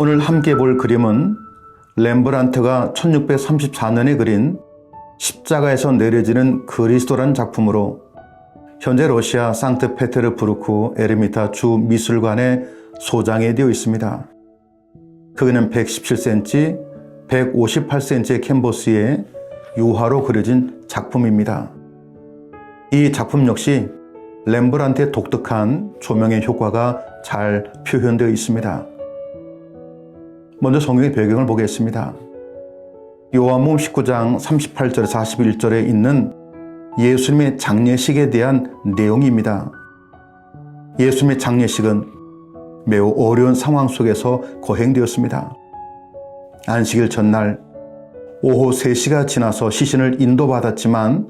오늘 함께 볼 그림은 렘브란트가 1634년에 그린 십자가에서 내려지는 그리스도라는 작품으로 현재 러시아 상트페테르부르크 에르미타 주 미술관에 소장이 되어 있습니다. 크기는 117cm, 158cm의 캔버스에 유화로 그려진 작품입니다. 이 작품 역시 렘브란트의 독특한 조명의 효과가 잘 표현되어 있습니다. 먼저 성경의 배경을 보겠습니다. 요한복음 19장 38절에서 41절에 있는 예수님의 장례식에 대한 내용입니다. 예수님의 장례식은 매우 어려운 상황 속에서 거행되었습니다. 안식일 전날 오후 3시가 지나서 시신을 인도받았지만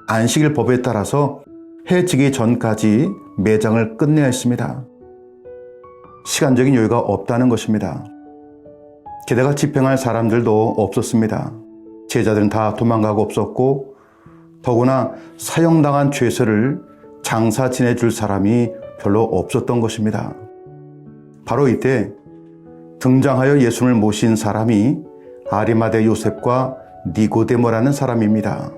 안식일 법에 따라서 해 지기 전까지 매장을 끝내야 했습니다. 시간적인 여유가 없다는 것입니다. 게다가 집행할 사람들도 없었습니다. 제자들은 다 도망가고 없었고 더구나 사형당한 죄수를 장사 지내줄 사람이 별로 없었던 것입니다. 바로 이때 등장하여 예수님을 모신 사람이 아리마대 요셉과 니고데모라는 사람입니다.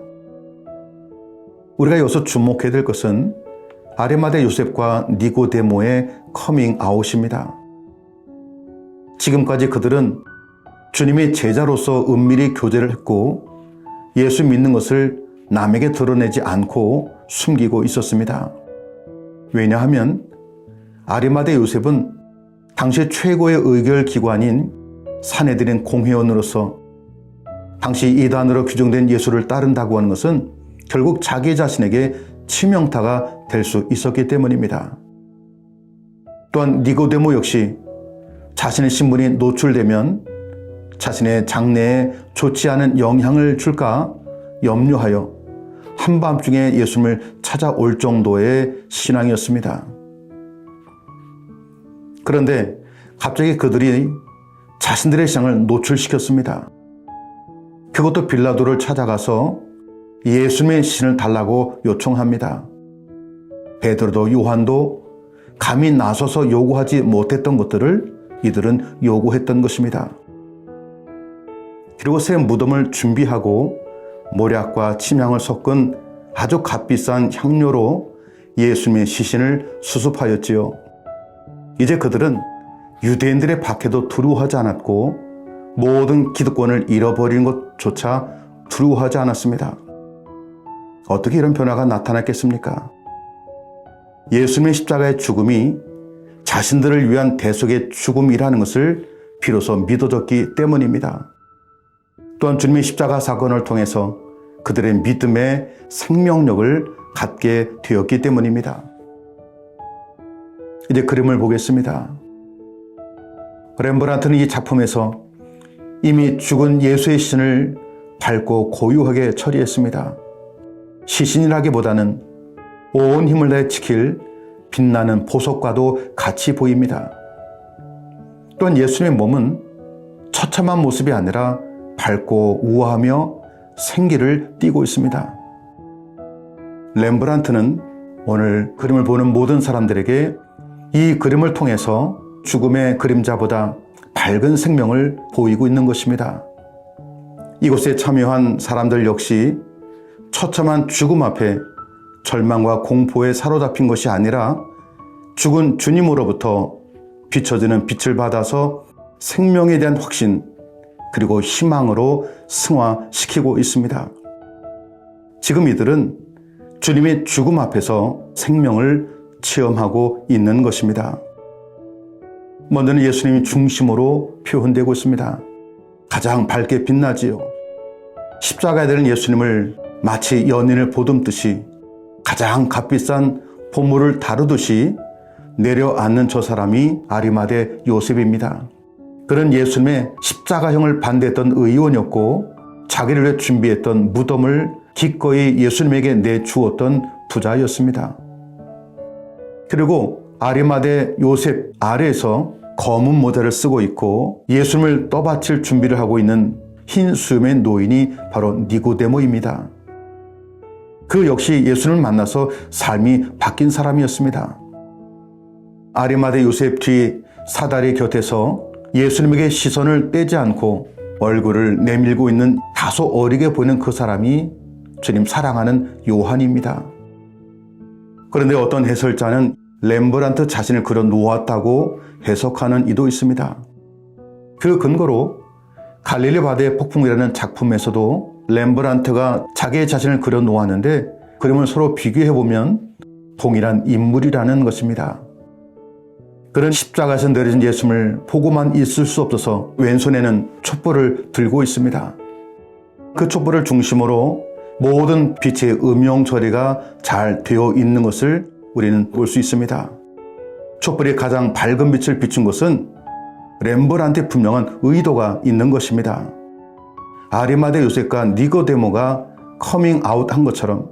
우리가 여기서 주목해야 될 것은 아리마대 요셉과 니고데모의 커밍아웃입니다. 지금까지 그들은 주님의 제자로서 은밀히 교제를 했고 예수 믿는 것을 남에게 드러내지 않고 숨기고 있었습니다. 왜냐하면 아리마대 요셉은 당시 최고의 의결기관인 산헤드린 공회원으로서 당시 이단으로 규정된 예수를 따른다고 하는 것은 결국 자기 자신에게 치명타가 될 수 있었기 때문입니다. 또한 니고데모 역시 자신의 신분이 노출되면 자신의 장래에 좋지 않은 영향을 줄까 염려하여 한밤중에 예수님을 찾아올 정도의 신앙이었습니다. 그런데 갑자기 그들이 자신들의 신앙을 노출시켰습니다. 그것도 빌라도를 찾아가서 예수님의 신을 달라고 요청합니다. 베드로도 요한도 감히 나서서 요구하지 못했던 것들을 이들은 요구했던 것입니다. 그리고 새 무덤을 준비하고 모략과 침향을 섞은 아주 값비싼 향료로 예수님의 시신을 수습하였지요. 이제 그들은 유대인들의 박해도 두려워하지 않았고 모든 기득권을 잃어버리는 것조차 두려워하지 않았습니다. 어떻게 이런 변화가 나타났겠습니까? 예수님의 십자가의 죽음이 자신들을 위한 대속의 죽음이라는 것을 비로소 믿어졌기 때문입니다. 또한 주님의 십자가 사건을 통해서 그들의 믿음의 생명력을 갖게 되었기 때문입니다. 이제 그림을 보겠습니다. 렘브란트는 이 작품에서 이미 죽은 예수의 시신을 밝고 고요하게 처리했습니다. 시신이라기보다는 온 힘을 다해 지킬 빛나는 보석과도 같이 보입니다. 또한 예수님의 몸은 처참한 모습이 아니라 밝고 우아하며 생기를 띠고 있습니다. 렘브란트는 오늘 그림을 보는 모든 사람들에게 이 그림을 통해서 죽음의 그림자보다 밝은 생명을 보이고 있는 것입니다. 이곳에 참여한 사람들 역시 처참한 죽음 앞에 절망과 공포에 사로잡힌 것이 아니라 죽은 주님으로부터 비춰지는 빛을 받아서 생명에 대한 확신 그리고 희망으로 승화시키고 있습니다. 지금 이들은 주님의 죽음 앞에서 생명을 체험하고 있는 것입니다. 먼저는 예수님이 중심으로 표현되고 있습니다. 가장 밝게 빛나지요. 십자가에 되는 예수님을 마치 연인을 보듬듯이 가장 값비싼 보물을 다루듯이 내려앉는 저 사람이 아리마대 요셉입니다. 그는 예수님의 십자가형을 반대했던 의원이었고 자기를 위해 준비했던 무덤을 기꺼이 예수님에게 내주었던 부자였습니다. 그리고 아리마대 요셉 아래에서 검은 모자를 쓰고 있고 예수님을 떠받칠 준비를 하고 있는 흰 수염의 노인이 바로 니고데모입니다. 그 역시 예수님을 만나서 삶이 바뀐 사람이었습니다. 아리마대 요셉 뒤 사다리 곁에서 예수님에게 시선을 떼지 않고 얼굴을 내밀고 있는 다소 어리게 보이는 그 사람이 주님 사랑하는 요한입니다. 그런데 어떤 해설자는 렘브란트 자신을 그려 놓았다고 해석하는 이도 있습니다. 그 근거로 갈릴리 바다의 폭풍이라는 작품에서도 렘브란트가 자기의 자신을 그려 놓았는데 그림을 서로 비교해보면 동일한 인물이라는 것입니다. 그는 십자가에서 내려진 예수님을 보고만 있을 수 없어서 왼손에는 촛불을 들고 있습니다. 그 촛불을 중심으로 모든 빛의 음용 처리가 잘 되어 있는 것을 우리는 볼 수 있습니다. 촛불이 가장 밝은 빛을 비춘 것은 렘브란트의 분명한 의도가 있는 것입니다. 아리마대 요셉과 니고데모가 커밍 아웃한 것처럼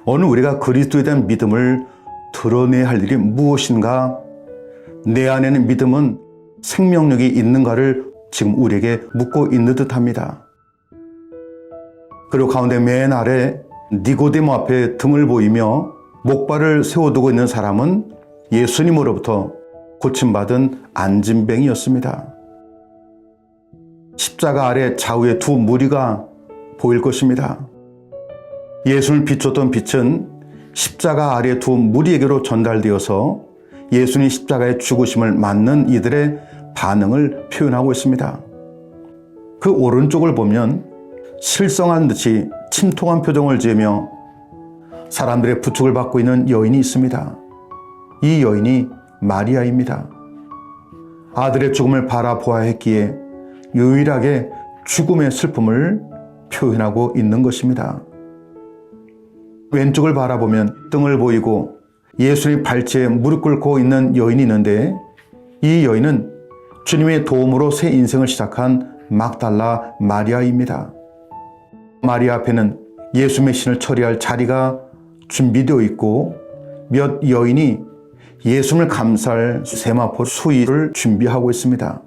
오늘 우리가 그리스도에 대한 믿음을 드러내야 할 일이 무엇인가? 내 안에는 믿음은 생명력이 있는가를 지금 우리에게 묻고 있는 듯합니다. 그리고 가운데 맨 아래 니고데모 앞에 등을 보이며 목발을 세워두고 있는 사람은 예수님으로부터 고침받은 안진뱅이였습니다. 십자가 아래 좌우에 두 무리가 보일 것입니다. 예수를 비췄던 빛은 십자가 아래 두 무리에게로 전달되어서 예수님 십자가의 죽으심을 맞는 이들의 반응을 표현하고 있습니다. 그 오른쪽을 보면 실성한 듯이 침통한 표정을 지으며 사람들의 부축을 받고 있는 여인이 있습니다. 이 여인이 마리아입니다. 아들의 죽음을 바라보아야 했기에 유일하게 죽음의 슬픔을 표현하고 있는 것입니다. 왼쪽을 바라보면 등을 보이고 예수님 발치에 무릎 꿇고 있는 여인이 있는데 이 여인은 주님의 도움으로 새 인생을 시작한 막달라 마리아입니다. 마리아 앞에는 예수님의 신을 처리할 자리가 준비되어 있고 몇 여인이 예수님을 감쌀 세마포 수의를 준비하고 있습니다.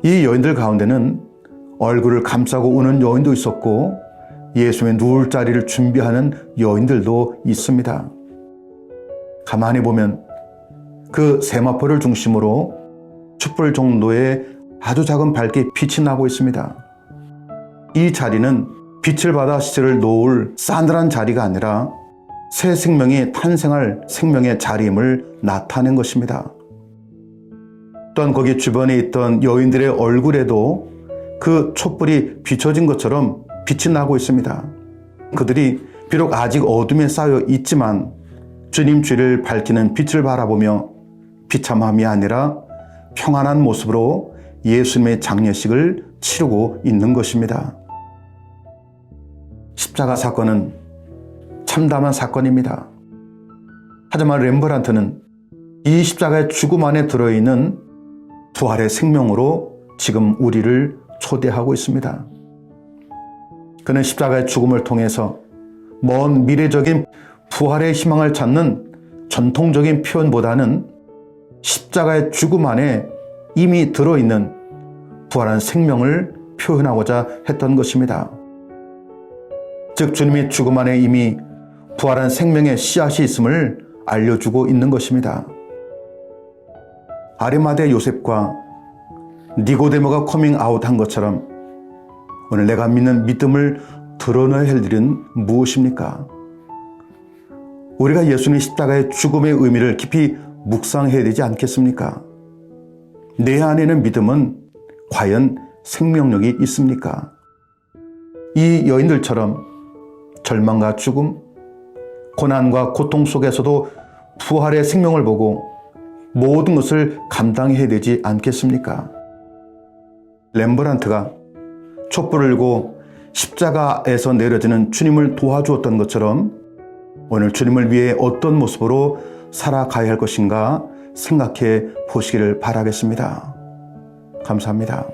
이 여인들 가운데는 얼굴을 감싸고 우는 여인도 있었고 예수님의 누울 자리를 준비하는 여인들도 있습니다. 가만히 보면 그 세마포를 중심으로 촛불 정도의 아주 작은 밝게 빛이 나고 있습니다. 이 자리는 빛을 받아 시체를 놓을 싸늘한 자리가 아니라 새 생명이 탄생할 생명의 자리임을 나타낸 것입니다. 또한 거기 주변에 있던 여인들의 얼굴에도 그 촛불이 비춰진 것처럼 빛이 나고 있습니다. 그들이 비록 아직 어둠에 쌓여 있지만 주님 주를 밝히는 빛을 바라보며 비참함이 아니라 평안한 모습으로 예수님의 장례식을 치르고 있는 것입니다. 십자가 사건은 참담한 사건입니다. 하지만 렘브란트는 이 십자가의 죽음 안에 들어있는 부활의 생명으로 지금 우리를 초대하고 있습니다. 그는 십자가의 죽음을 통해서 먼 미래적인 부활의 희망을 찾는 전통적인 표현보다는 십자가의 죽음 안에 이미 들어있는 부활한 생명을 표현하고자 했던 것입니다. 즉 주님의 죽음 안에 이미 부활한 생명의 씨앗이 있음을 알려주고 있는 것입니다. 아리마대 요셉과 니고데모가 커밍아웃한 것처럼 오늘 내가 믿는 믿음을 드러내야 할 일은 무엇입니까? 우리가 예수님 십자가의 죽음의 의미를 깊이 묵상해야 되지 않겠습니까? 내 안에는 믿음은 과연 생명력이 있습니까? 이 여인들처럼 절망과 죽음, 고난과 고통 속에서도 부활의 생명을 보고 모든 것을 감당해야 되지 않겠습니까? 렘브란트가 촛불을 들고 십자가에서 내려지는 주님을 도와주었던 것처럼 오늘 주님을 위해 어떤 모습으로 살아가야 할 것인가 생각해 보시기를 바라겠습니다. 감사합니다.